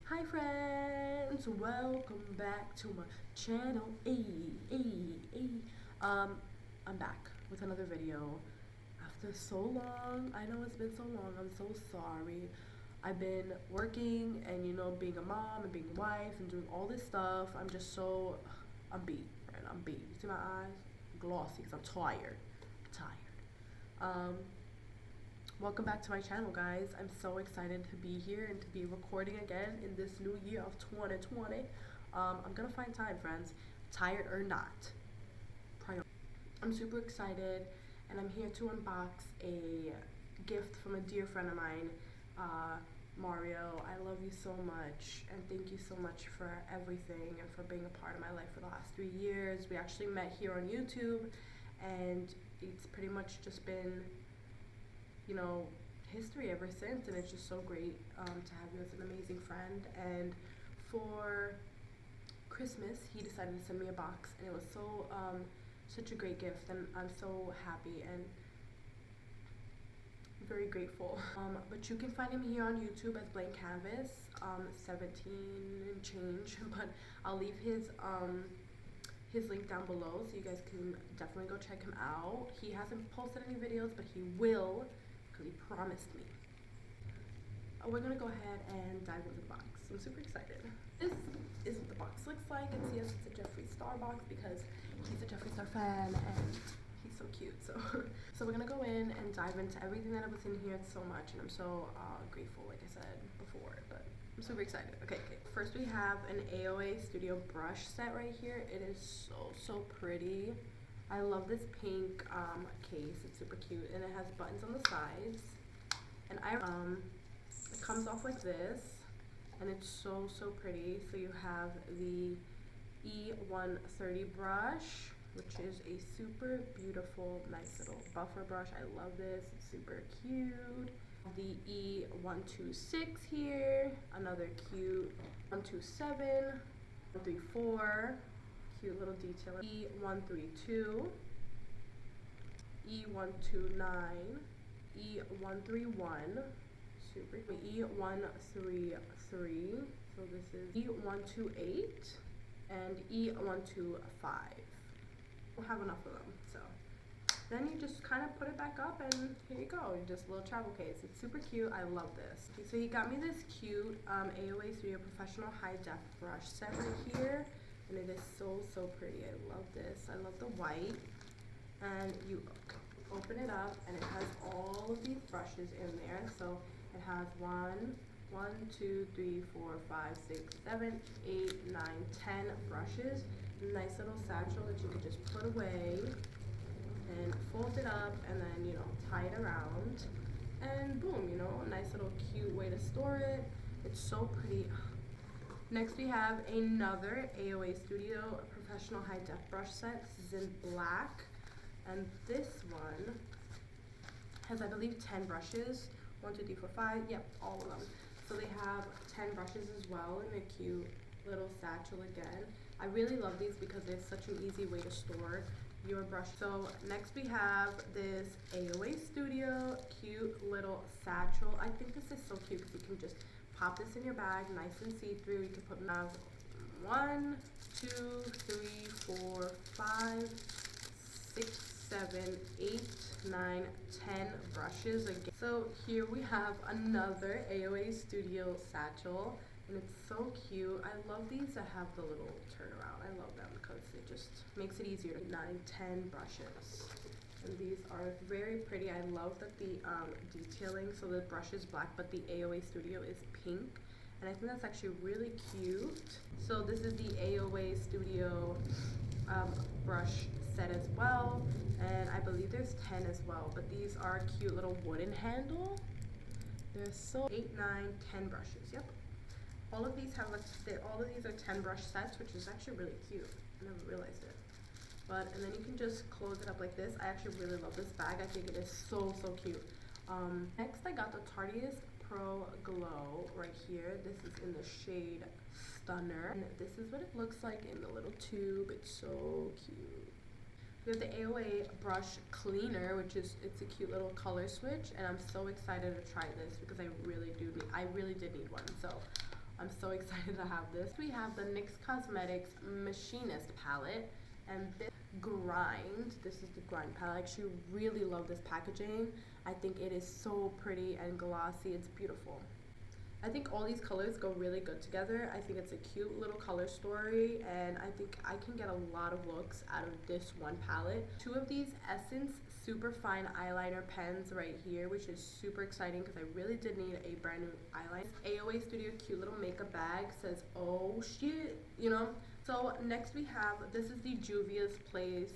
Hi friends, welcome back to my channel. I'm back with another video after so long. I know it's been so long. I'm so sorry. I've been working and being a mom and being a wife and doing all this stuff. I'm beat, right? I'm beat. You see my eyes? Glossy because I'm tired. Welcome back to my channel, guys. I'm so excited to be here and to be recording again in this new year of 2020. I'm gonna find time, friends, tired or not. I'm super excited, and I'm here to unbox a gift from a dear friend of mine, Mario. I love you so much, and thank you so much for everything and for being a part of my life for the last 3 years. We actually met here on YouTube, and it's pretty much just been history ever since, and it's just so great to have you as an amazing friend. And for Christmas, he decided to send me a box, and it was such a great gift, and I'm so happy and very grateful. But you can find him here on YouTube as Blank Canvas, 17 and change, but I'll leave his link down below so you guys can definitely go check him out. He hasn't posted any videos, but he will, because he promised me. We're gonna go ahead and dive into the box. I'm super excited. This is what the box looks like. And yes, it's a Jeffree Star box because he's a Jeffree Star fan and he's so cute. So we're gonna go in and dive into everything that was in here so much, and I'm so grateful, like I said before, but I'm super excited. Okay. First we have an AOA Studio brush set right here. It is so pretty. I love this pink case. It's super cute, and it has buttons on the sides. And it comes off like this, and it's so pretty. So you have the E130 brush, which is a super beautiful, nice little buffer brush. I love this. It's super cute. The E126 here, another cute 127, 134, cute little detail. E132, E129, E131, super. E133, so this is E128 and E125. We'll have enough of them, so then you just kind of put it back up, and here you go, just a little travel case. It's super cute. I love this. Okay, so he got me this cute AOA Studio Professional High Def brush set right here, and it is so pretty. I love this. I love the white, and you open it up, and it has all of these brushes in there. So it has 2, 3, 4, 5, 6, 7, 8, 9, 10 brushes. Nice little satchel that you can just put away and fold it up, and then tie it around, and boom, a nice little cute way to store it. It's so pretty. Next we have another AOA Studio Professional High Def brush set. This is in black, and this one has, I believe, 10 brushes. 1, 2, 3, 4, 5. Yep, all of them. So they have 10 brushes as well in a cute little satchel again. I really love these because it's such an easy way to store your brush. So next we have this AOA Studio cute little satchel. I think this is so cute because you can just pop this in your bag, nice and see-through. You can put 1, 2, 3, 4, 5, 6, 7, 8, 9, 10 brushes again. So here we have another AOA Studio satchel, and it's so cute. I love these that have the little turnaround. I love them because it just makes it easier. 9, 10 brushes, and these are very pretty. I love that the detailing, so the brush is black, but the AOA Studio is pink, and I think that's actually really cute. So this is the AOA Studio brush set as well, and I believe there's 10 as well, but these are cute little wooden handle. There's so 8, 9, 10 brushes. Yep. All of these are 10 brush sets, which is actually really cute. I never realized it. And then you can just close it up like this. I actually really love this bag. I think it is so cute. Next I got the Tarteist Pro Glow right here. This is in the shade Stunner, and this is what it looks like in the little tube. It's so cute. We have the AOA Brush Cleaner, it's a cute little color switch, and I'm so excited to try this because I really did need one. So I'm so excited to have this. We have the NYX Cosmetics Machinist palette, and this Grind. This is the Grind palette. I actually really love this packaging. I think it is so pretty and glossy. It's beautiful. I think all these colors go really good together. I think it's a cute little color story, and I think I can get a lot of looks out of this one palette. Two of these Essence Super Fine Eyeliner pens right here, which is super exciting because I really did need a brand new eyeliner. AOA Studio cute little makeup bag, says oh shit, you know. So next we have, this is the Juvia's Place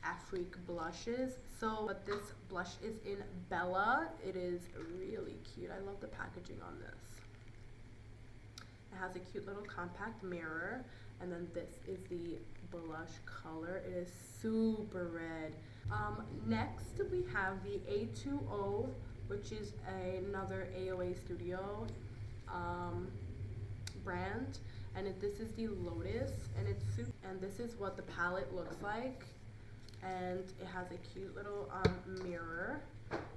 Afrique blushes. So but this blush is in Bella. It is really cute. I love the packaging on this. It has a cute little compact mirror, and then this is the blush color. It is super red. Next we have the A2O, which is another AOA Studio brand, and this is the Lotus, and this is what the palette looks like, and it has a cute little mirror,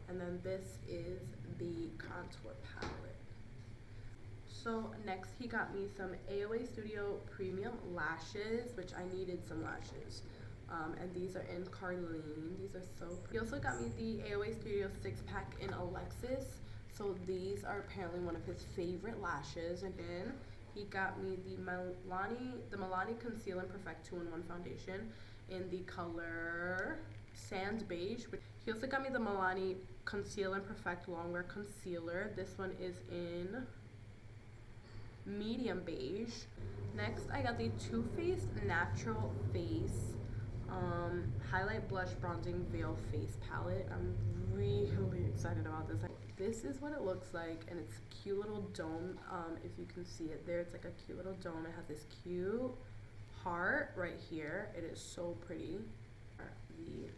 and then this is the contour palette. So next he got me some AOA Studio Premium lashes, which I needed some lashes. And these are in Carlene. These are so pretty. He also got me the AOA Studio 6-pack in Alexis. So these are apparently one of his favorite lashes. And then he got me the Milani Conceal and Perfect 2-in-1 foundation in the color Sand Beige. He also got me the Milani Conceal and Perfect Longwear Concealer. This one is in medium beige. Next I got the Too Faced Natural Face highlight blush bronzing veil face palette. I'm really excited about this. This is what it looks like, and it's a cute little dome. If you can see it there, it's like a cute little dome. It has this cute heart right here. It is so pretty. The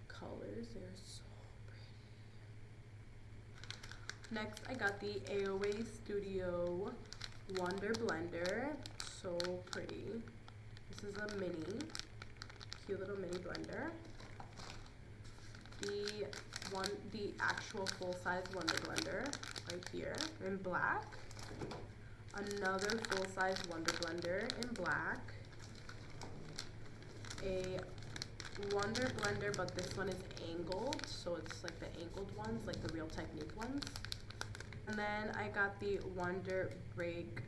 colors, they're so pretty. Next I got the AOA Studio Wonder Blender. So pretty. This is a cute little mini blender. The actual full-size Wonder Blender right here in black. Another full-size Wonder Blender in black. A Wonder Blender, but this one is angled, so it's like the angled ones, like the Real Technique ones. And then I got the Wonder Bake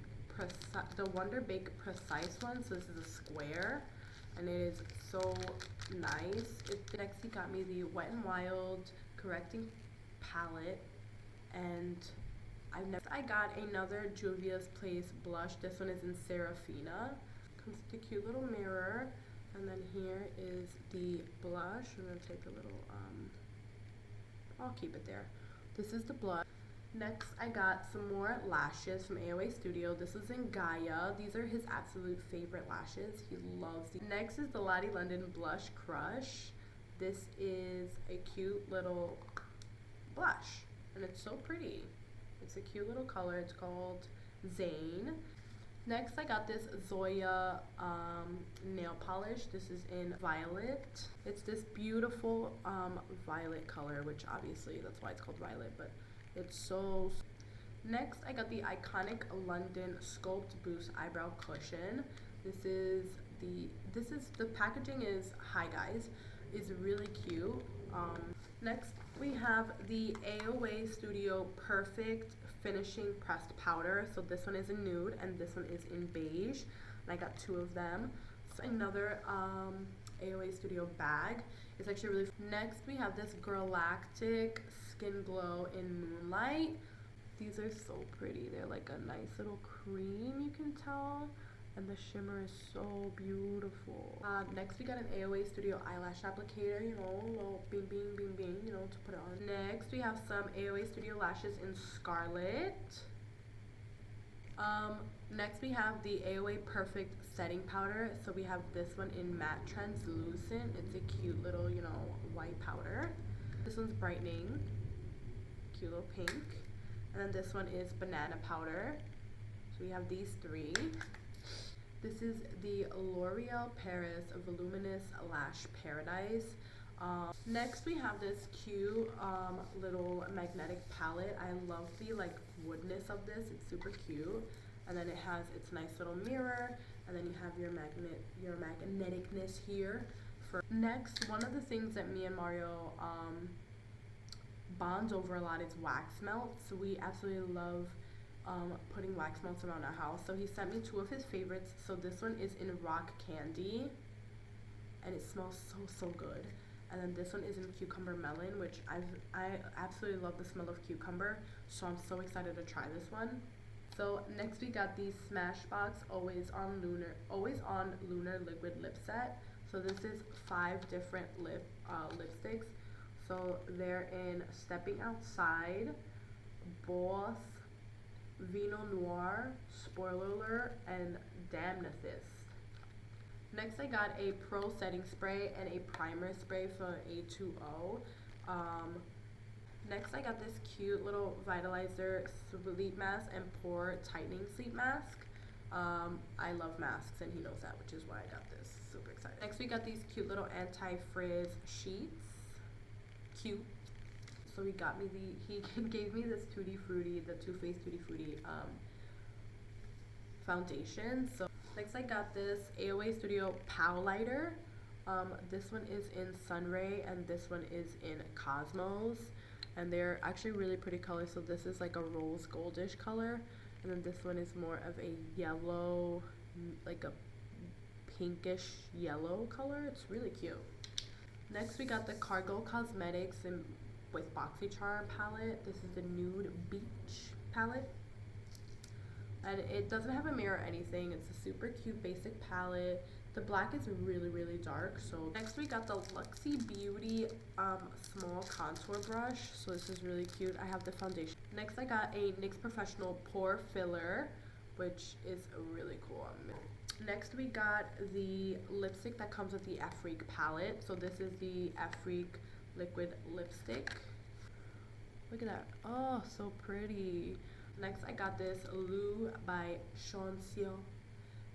Precise one. So this is a square, and it is so nice. Next he got me the Wet n Wild Correcting Palette, and I got another Juvia's Place blush. This one is in Serafina. Comes with a cute little mirror, and then here is the blush. I'm gonna take a little I'll keep it there. This is the blush. Next, I got some more lashes from AOA Studio. This is in Gaia. These are his absolute favorite lashes. He loves these. Next is the Lottie London Blush Crush. This is a cute little blush, and it's so pretty. It's a cute little color. It's called Zane. Next, I got this Zoya nail polish. This is in Violet. It's this beautiful violet color, which obviously that's why it's called Violet, but it's so. Next I got the iconic London Sculpt Boost Eyebrow Cushion. This is the packaging is, hi guys, is really cute. Next we have the AOA Studio Perfect Finishing Pressed Powder. So this one is in nude and this one is in beige, and I got two of them. So another AOA Studio bag. It's actually really. Next we have this Girlactic Skin Glow in Moonlight. These are so pretty. They're like a nice little cream, you can tell, and the shimmer is so beautiful. Next we got an AOA Studio eyelash applicator, you know, a little bing bing bing bing, you know, to put it on. Next we have some AOA Studio lashes in Scarlet. Next we have the AOA Perfect Setting Powder. So we have this one in Matte Translucent. It's a cute little, you know, white powder. This one's brightening, cute little pink. And then this one is Banana Powder. So we have these three. This is the L'Oreal Paris Voluminous Lash Paradise. Next we have this cute little magnetic palette. I love the like woodness of this. It's super cute. And then it has its nice little mirror, and then you have your magneticness here. Next, one of the things that me and Mario bonds over a lot is wax melts. So we absolutely love putting wax melts around our house. So he sent me two of his favorites. So this one is in rock candy, and it smells so good. And then this one is in cucumber melon, which I absolutely love the smell of cucumber, so I'm so excited to try this one. So next we got the Smashbox Always On Lunar Liquid Lip Set. So this is 5 different lipsticks. So they're in Stepping Outside, Boss, Vino Noir, Spoiler Alert, and Damnatist. Next I got a Pro Setting Spray and a Primer Spray for A2O. Next I got this cute little Vitalizer Sleep Mask and Pore Tightening Sleep Mask. I love masks and he knows that, which is why I got this. Super excited. Next we got these cute little anti-frizz sheets. Cute. So he gave me this Tutti Frutti, the Too Faced Tutti Frutti foundation. So next I got this AOA Studio Pow Lighter. This one is in Sunray and this one is in Cosmos, and they're actually really pretty colors. So this is like a rose goldish color, and then this one is more of a yellow, like a pinkish yellow color. It's really cute. Next we got the Cargo Cosmetics with BoxyCharm palette. This is the Nude Beach palette. And it doesn't have a mirror or anything. It's a super cute basic palette. The black is really dark. So next we got the Luxie Beauty small contour brush. So this is really cute. I have the foundation. Next I got a NYX Professional Pore Filler, which is really cool. Next we got the lipstick that comes with the Afrique palette. So this is the Afrique liquid lipstick. Look at that. Oh, so pretty. Next I got this Lou by Shancio.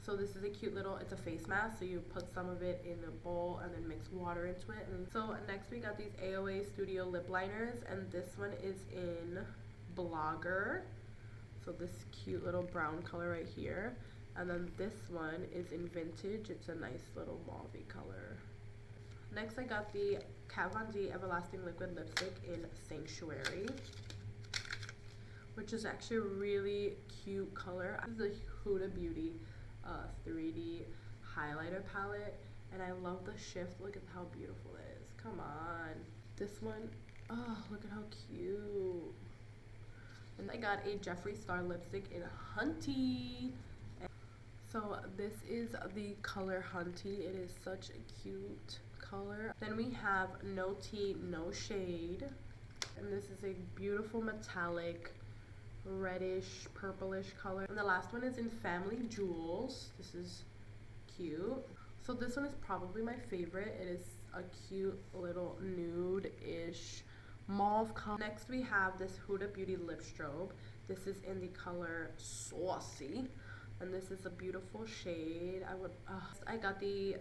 So this is a cute little, it's a face mask, so you put some of it in a bowl and then mix water into it. And so next we got these AOA Studio lip liners, and this one is in Blogger. So this cute little brown color right here. And then this one is in Vintage. It's a nice little mauve color. Next I got the Kat Von D Everlasting Liquid Lipstick in Sanctuary, which is actually a really cute color. This is the Huda Beauty 3D highlighter palette, and I love the shift. Look at how beautiful it is. Come on. This one, oh, look at how cute. And I got a Jeffree Star lipstick in Hunty. So this is the color Hunty. It is such a cute color. Then we have No Tea, No Shade. And this is a beautiful metallic reddish purplish color. And the last one is in Family Jewels. This is cute. So this one is probably my favorite. It is a cute little nude-ish mauve color. Next we have this Huda Beauty lip strobe. This is in the color Saucy, and this is a beautiful shade. I got the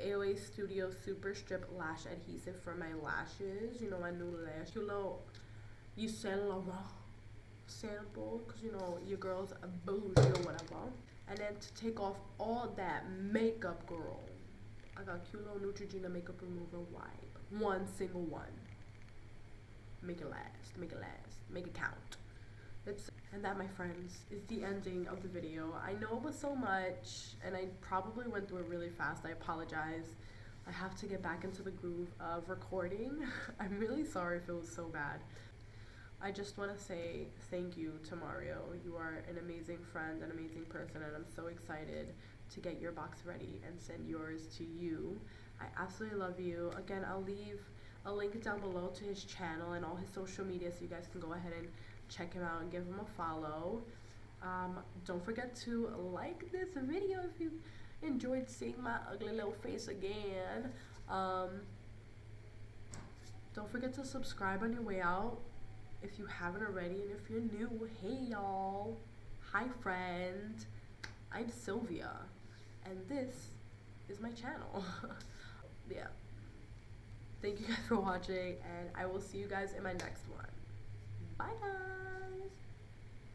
AOA Studio Super Strip Lash Adhesive for my lashes. You know, my new lash. You sell Laurent sample, because you know your girl's a bougie or whatever. And then to take off all that makeup, girl, I got cute little Neutrogena makeup remover wipe. One single one. Make it last, make it last, make it count. And that, my friends, is the ending of the video. I know it was so much, and I probably went through it really fast. I apologize. I have to get back into the groove of recording. I'm really sorry if it was so bad. I just want to say thank you to Mario. You are an amazing friend, an amazing person, and I'm so excited to get your box ready and send yours to you. I absolutely love you. Again, I'll leave a link down below to his channel and all his social media, so you guys can go ahead and check him out and give him a follow. Don't forget to like this video if you enjoyed seeing my ugly little face again. Don't forget to subscribe on your way out if you haven't already, and if you're new, hey y'all, hi friend, I'm Sylvia, and this is my channel. Yeah, thank you guys for watching, and I will see you guys in my next one. Bye guys.